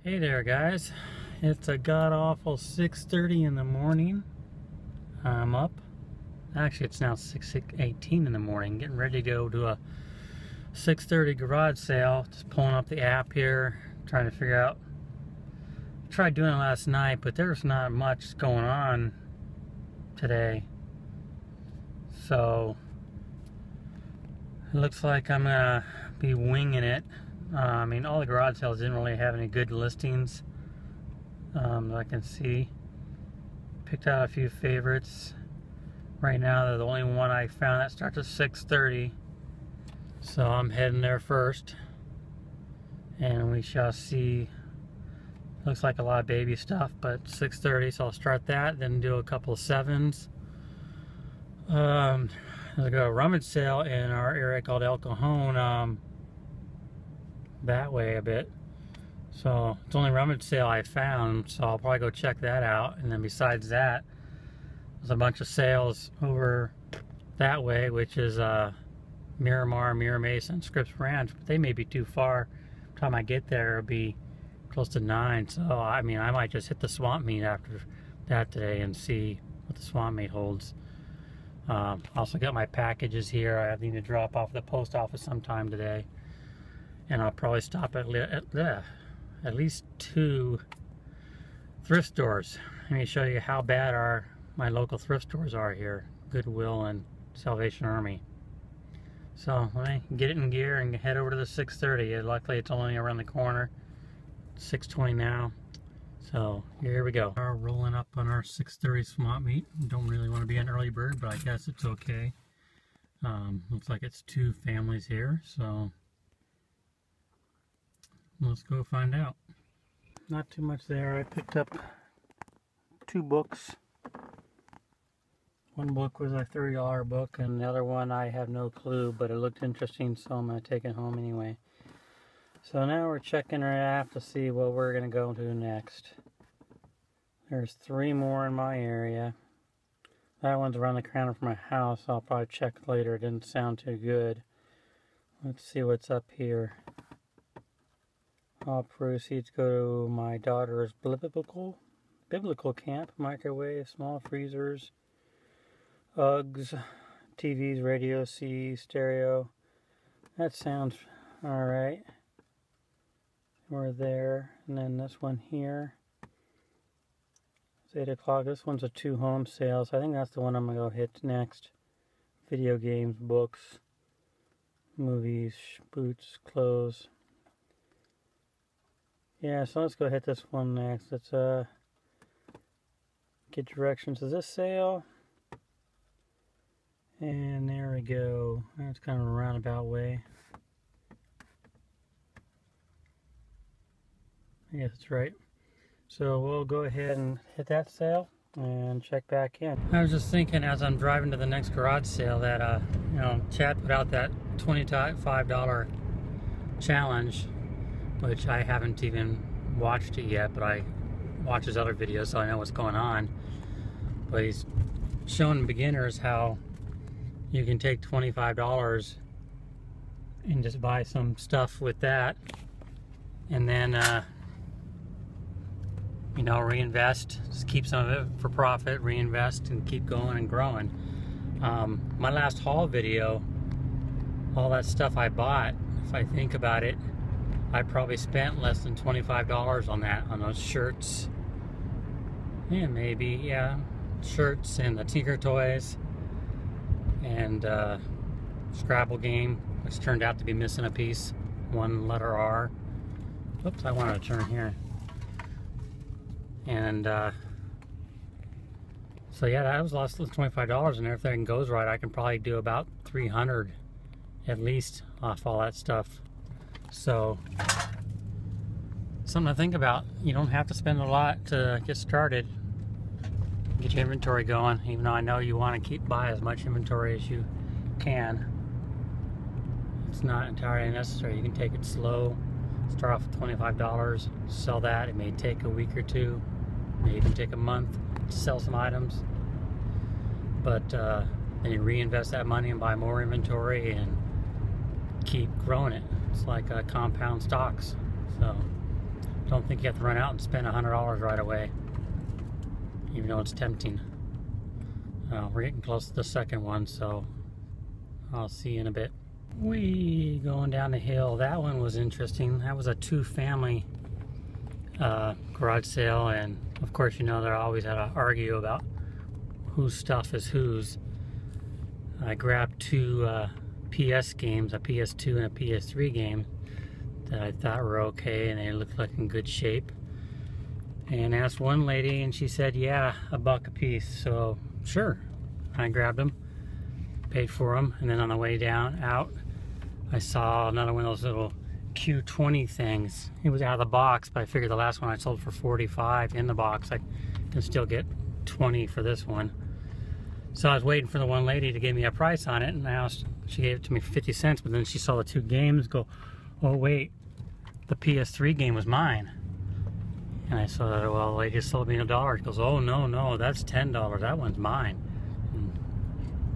Hey there guys, it's a god-awful 6:30 in the morning. I'm up. Actually it's now 6:18 in the morning, getting ready to go to a 6:30 garage sale. Just pulling up the app here, trying to figure out. I tried doing it last night, but there's not much going on today. So it looks like I'm gonna be winging it. I mean, all the garage sales didn't really have any good listings that I can see. Picked out a few favorites. Right now, they're the only one I found that starts at 6:30. So I'm heading there first. And we shall see. Looks like a lot of baby stuff, but 6:30, so I'll start that, then do a couple of 7s. There's a rummage sale in our area called El Cajon. That way a bit, so it's the only rummage sale I found, so I'll probably go check that out. And then besides that, there's a bunch of sales over that way, which is Miramar, Mira Mesa, and Scripps Ranch, but they may be too far. By the time I get there, it'll be close to 9, so I mean, I might just hit the swamp meet after that today and see what the swamp meet holds. Also got my packages here I need to drop off at the post office sometime today. And I'll probably stop at least 2 thrift stores. Let me show you how bad my local thrift stores are here. Goodwill and Salvation Army. So let me get it in gear and head over to the 6:30. Luckily it's only around the corner. 6:20 now. So here we go. We're rolling up on our 6:30 swamp meet. Don't really want to be an early bird, but I guess it's okay. Looks like it's 2 families here, so let's go find out. Not too much there. I picked up 2 books. One book was a $30 book, and the other one I have no clue, but it looked interesting, so I'm going to take it home anyway. So now we're checking our app to see what we're going to go to next. There's 3 more in my area. That one's around the corner from my house. I'll probably check later. It didn't sound too good. Let's see what's up here. All proceeds go to my daughter's biblical camp. Microwave, small freezers, Uggs, TVs, radio, CD, stereo. That sounds alright. We're there. And then this one here. It's 8 o'clock. This one's a 2 home sales. I think that's the one I'm going to go hit next. Video games, books, movies, boots, clothes. Yeah, so let's go hit this one next. Let's get directions to this sale. And there we go. That's kind of a roundabout way. I guess it's right. So we'll go ahead and hit that sale and check back in. I was just thinking as I'm driving to the next garage sale that Chad put out that $25 challenge, which I haven't even watched it yet, but I watch his other videos so I know what's going on. But he's showing beginners how you can take $25 and just buy some stuff with that, and then reinvest, just keep some of it for profit, reinvest, and keep going and growing. My last haul video, all that stuff I bought, if I think about it, I probably spent less than $25 on that, on those shirts. Yeah, maybe, yeah. Shirts and the Tinker Toys and Scrabble game, which turned out to be missing a piece, 1 letter R. Oops, I wanted to turn here. And so yeah, that was less than $25, and if everything goes right, I can probably do about $300 at least off all that stuff. So, something to think about. You don't have to spend a lot to get started. Get your inventory going, even though I know you want to buy as much inventory as you can. It's not entirely necessary. You can take it slow. Start off with $25, sell that. It may take a week or 2, may even take a month to sell some items. But then you reinvest that money and buy more inventory and keep growing it. It's like compound stocks. So don't think you have to run out and spend $100 right away, even though it's tempting. We're getting close to the second one, so I'll see you in a bit. We going down the hill. That one was interesting. That was a two-family garage sale, and of course, you know, they're always had to argue about whose stuff is whose. I grabbed two PS games, a PS2 and a PS3 game that I thought were okay, and they looked like in good shape. And asked one lady, and she said, yeah, $1 a piece. So sure, I grabbed them, paid for them, and then on the way out, I saw another one of those little Q20 things. It was out of the box, but I figured the last one I sold for $45 in the box. I can still get $20 for this one. So I was waiting for the one lady to give me a price on it, and I asked, she gave it to me for 50 cents, but then she saw the two games, go, oh wait, the PS3 game was mine. And I said, well, the lady just sold me $1. She goes, oh no, that's $10, that one's mine. And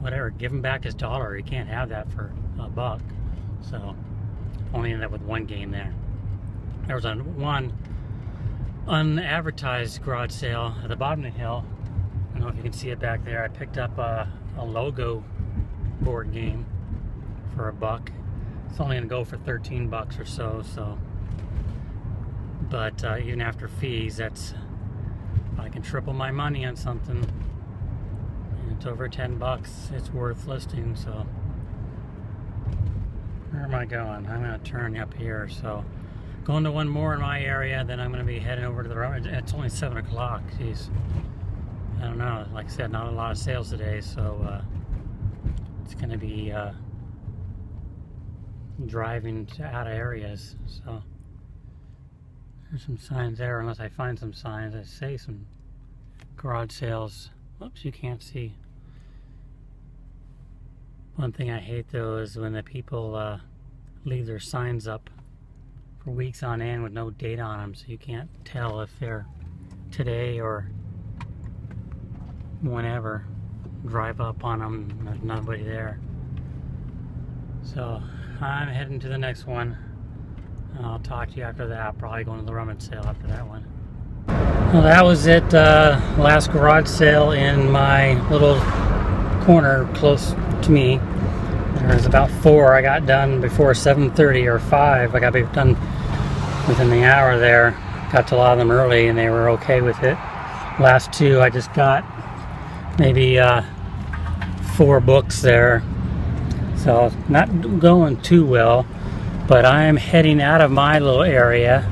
whatever, give him back his $1, he can't have that for $1. So, only ended up with one game there. There was one unadvertised garage sale at the bottom of the hill. I don't know if you can see it back there. I picked up a logo board game for $1. It's only gonna go for 13 bucks or so. But even after fees, that's, if I can triple my money on something, and it's over 10 bucks, it's worth listing. So where am I going? I'm gonna turn up here. So going to one more in my area, then I'm gonna be heading over to the road. It's only 7 o'clock. Jeez. I don't know, like I said, not a lot of sales today, so it's going to be driving to out of areas. So there's some signs there, unless I find some signs. I say some garage sales. Oops, you can't see. One thing I hate though is when the people leave their signs up for weeks on end with no date on them, so you can't tell if they're today or whenever. Drive up on them, there's nobody there. So I'm heading to the next one. I'll talk to you after that. Probably going to the rummage sale after that one. Well, that was it. Last garage sale in my little corner close to me. There's about 4 I got done before 7:30 or 5. I got to be done within the hour there. Got to a lot of them early and they were okay with it. Last 2 I just got maybe 4 books there, so not going too well. But I'm heading out of my little area,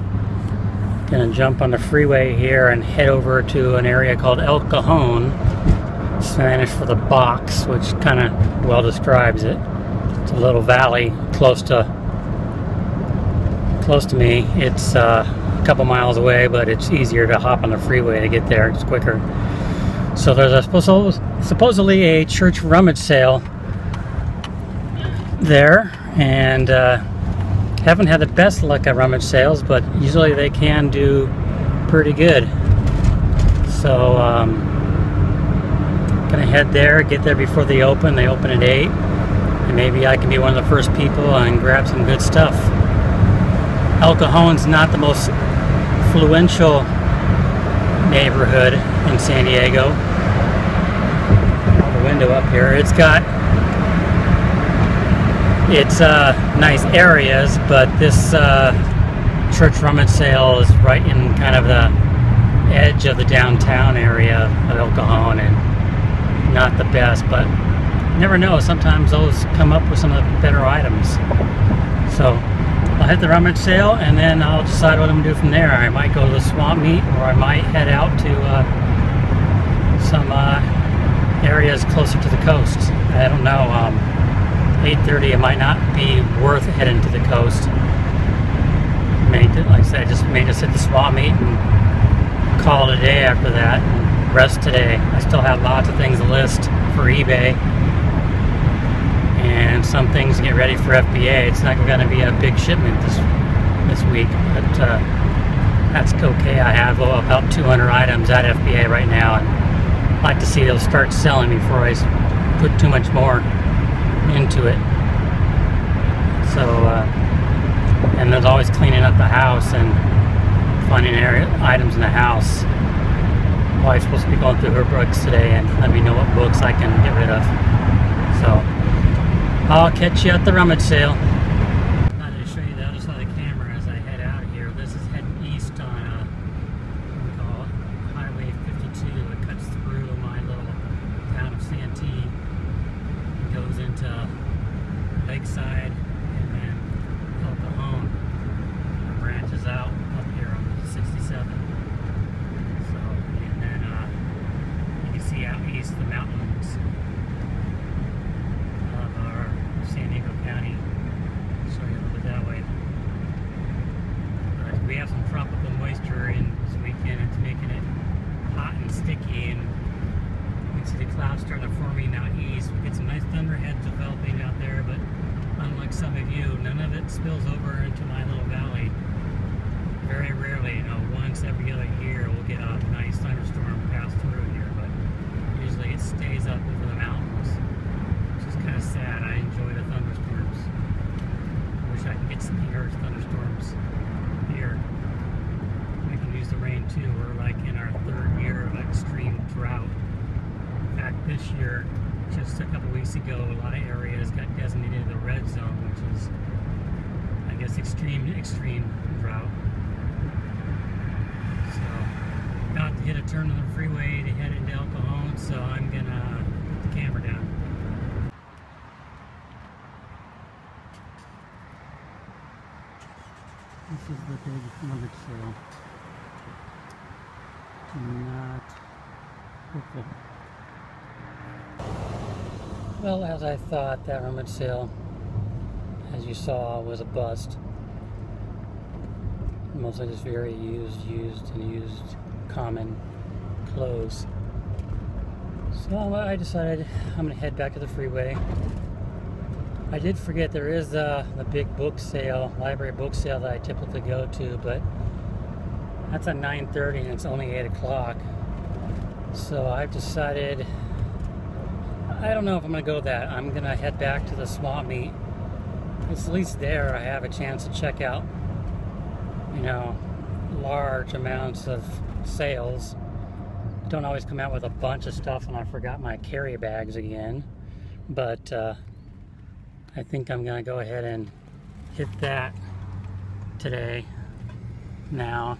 gonna jump on the freeway here and head over to an area called El Cajon, Spanish for the box, which kind of well describes it. It's a little valley close to me. It's a couple miles away, but it's easier to hop on the freeway to get there. It's quicker. So there's supposedly a church rummage sale there, and haven't had the best luck at rummage sales, but usually they can do pretty good. So gonna head there, get there before they open. They open at 8, and maybe I can be one of the first people and grab some good stuff. El Cajon's not the most influential neighborhood in San Diego. The window up here, it's nice areas, but this church rummage sale is right in kind of the edge of the downtown area of El Cajon, and not the best, but you never know, sometimes those come up with some of the better items. So I'll hit the rummage sale and then I'll decide what I'm going to do from there. I might go to the swamp meet, or I might head out to some areas closer to the coast. I don't know. 8:30, it might not be worth heading to the coast. Like I said, I may just hit the swamp meet and call it a day after that and rest today. I still have lots of things to list for eBay and some things to get ready for FBA. It's not going to be a big shipment this week, but that's okay. I have about 200 items at FBA right now, and I'd like to see those start selling before I put too much more into it. So and there's always cleaning up the house and finding items in the house. Wife's supposed to be going through her books today and let me know what books I can get rid of. So I'll catch you at the rummage sale. I wanted to show you the other side of the camera as I head out of here. This is heading east on what we call Highway 52. It cuts through my little town of Santee. It goes into Lakeside and then El Cajon. It branches out up here on 67. See out east the mountains of our San Diego County. Show you a little bit that way. But we have some tropical moisture in this weekend. It's making it hot and sticky, and you can see the clouds starting to forming out east. We get some nice thunderheads developing out there, but unlike some of you, none of it spills over into my little valley. Very rarely, once every other year we'll get a nice thunderstorm pass through here, but usually it stays up over the mountains, which is kind of sad. I enjoy the thunderstorms. I wish I could get some Earth thunderstorms here. We can use the rain too. We're like in our 3rd year of extreme drought. In fact, this year, just a couple weeks ago, a lot of areas got designated the red zone, which is, I guess, extreme drought. About to hit a turn on the freeway to head into El Cajon, so I'm gonna put the camera down. This is the big rummage sale. Not hopeful. Well, as I thought, that rummage sale, as you saw, was a bust. Mostly just very used common clothes. So I decided I'm gonna head back to the freeway. I did forget there is the big book sale, library book sale that I typically go to, but that's at 9:30 and it's only 8 o'clock. So I've decided, I don't know if I'm gonna go to that. I'm gonna head back to the swap meet. It's at least there I have a chance to check out, large amounts of sales. Don't always come out with a bunch of stuff, and I forgot my carry bags again, but I think I'm gonna go ahead and hit that today. Now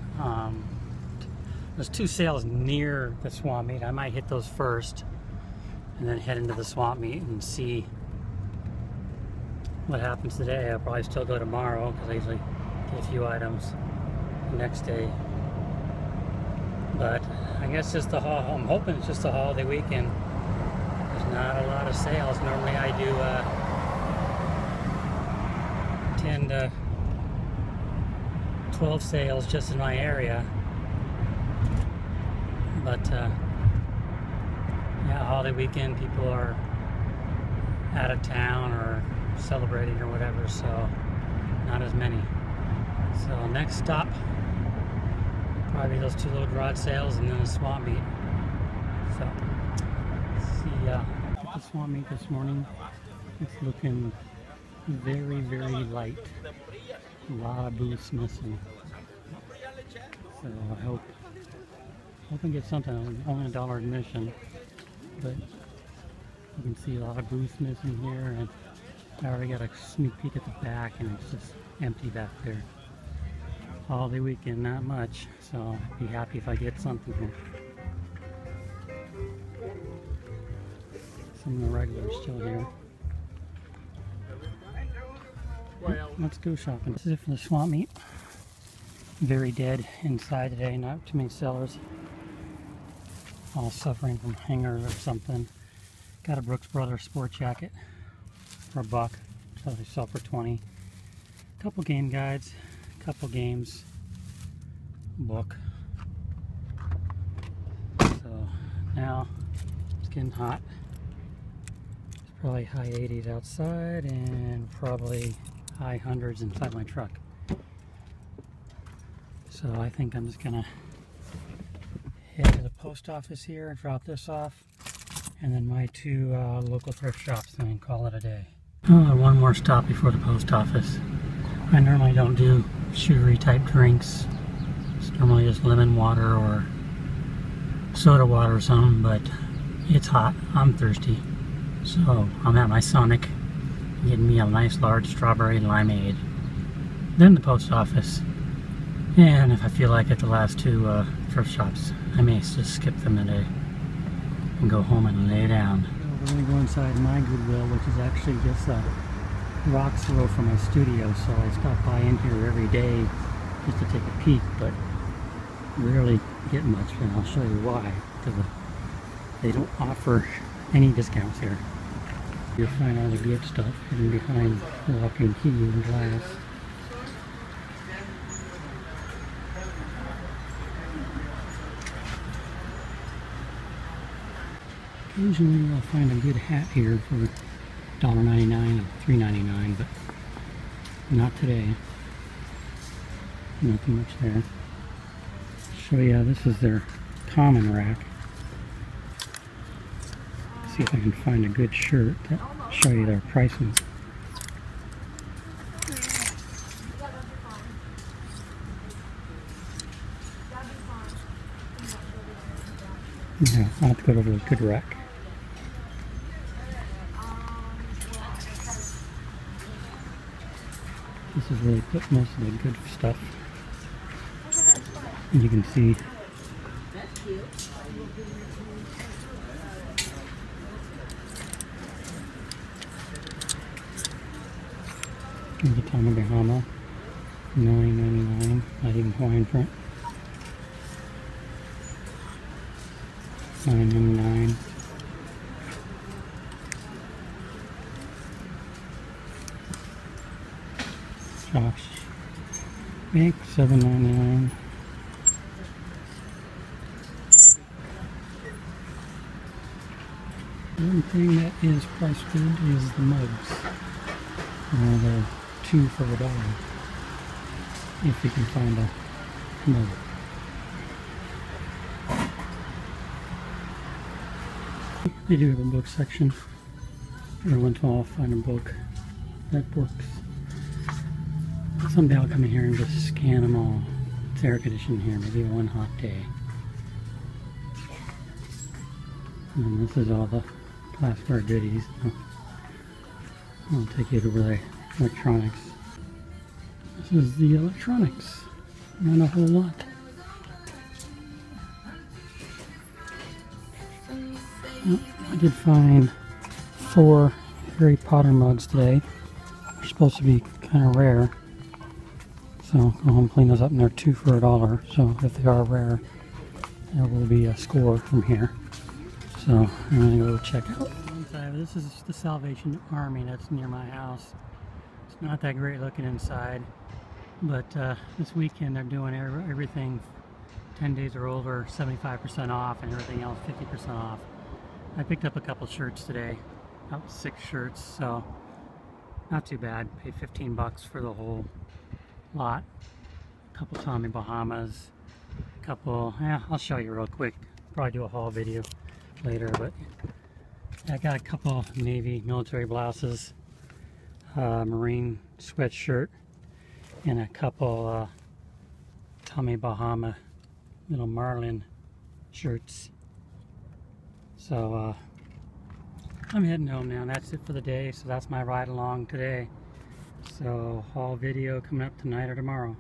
there's 2 sales near the swap meet. I might hit those first and then head into the swap meet and see what happens today. I'll probably still go tomorrow because I usually get a few items the next day. But I guess just I'm hoping it's just a holiday weekend. There's not a lot of sales. Normally I do 10 to 12 sales just in my area. But yeah, holiday weekend, people are out of town or celebrating or whatever, so not as many. So next stop, probably those 2 little garage sales and then a swap meet. So see at the swap meet this morning. It's looking very, very light. A lot of booths missing. So I hope I can get something. Only $1 admission, but you can see a lot of booths missing here, and I already got a sneak peek at the back, and it's just empty back there. Holiday weekend, not much, so I'd be happy if I get something here. Some of the regulars still here. Let's go shopping. This is it for the swap meet. Very dead inside today, not too many sellers. All suffering from hangers or something. Got a Brooks Brothers sport jacket for $1, so they sell for 20. Couple game guides, couple games, book. So now it's getting hot. It's probably high 80s outside and probably high 100s inside my truck. So I think I'm just gonna head to the post office here and drop this off, and then my 2 local thrift shops, and call it a day. Oh, one more stop before the post office. I normally don't do sugary type drinks. It's normally just lemon water or soda water or something, but it's hot. I'm thirsty. So I'm at my Sonic getting me a nice large strawberry limeade. Then the post office. And if I feel like it, the last two thrift shops. I may just skip them today and go home and lay down. We're going to go inside my Goodwill, which is actually just a rocks row from my studio, so I stop by in here every day just to take a peek, but rarely get much, and I'll show you why, because they don't offer any discounts here. You'll find all the good stuff hidden behind the locking key and glass. Occasionally I'll find a good hat here for $1.99 or $3.99, but not today. Nothing much there. Show you, this is their common rack. See if I can find a good shirt that show you their pricing. Yeah, I'll have to go over to a good rack. This is where they put most of the good stuff. And you can see here's the Tommy Bahama, $9.99, not even Hawaiian print. $9.99. Josh Bank, $7.99. One thing that is price good is the mugs. They're $2 for $1 if you can find a mug. They do have a book section. Every once in a while I'll find a book that works. Someday I'll come in here and just scan them all. It's air conditioned here, maybe one hot day. And this is all the glassware goodies. I'll take you to the electronics. This is the electronics. Not a whole lot. Well, I did find 4 Harry Potter mugs today. They're supposed to be kind of rare. So I'll go home and clean those up, and they're $2 for $1. So if they are rare, there will be a score from here. So I'm going to go check out. This is the Salvation Army that's near my house. It's not that great looking inside, but this weekend they're doing everything 10 days or over, 75% off, and everything else 50% off. I picked up a couple shirts today, about 6 shirts, so not too bad. Paid 15 bucks for the whole lot. A couple Tommy Bahamas, a couple, I'll show you real quick. Probably do a haul video later, but I got a couple Navy military blouses, Marine sweatshirt, and a couple Tommy Bahama little Marlin shirts. So I'm heading home now. That's it for the day. So that's my ride along today. So haul video coming up tonight or tomorrow.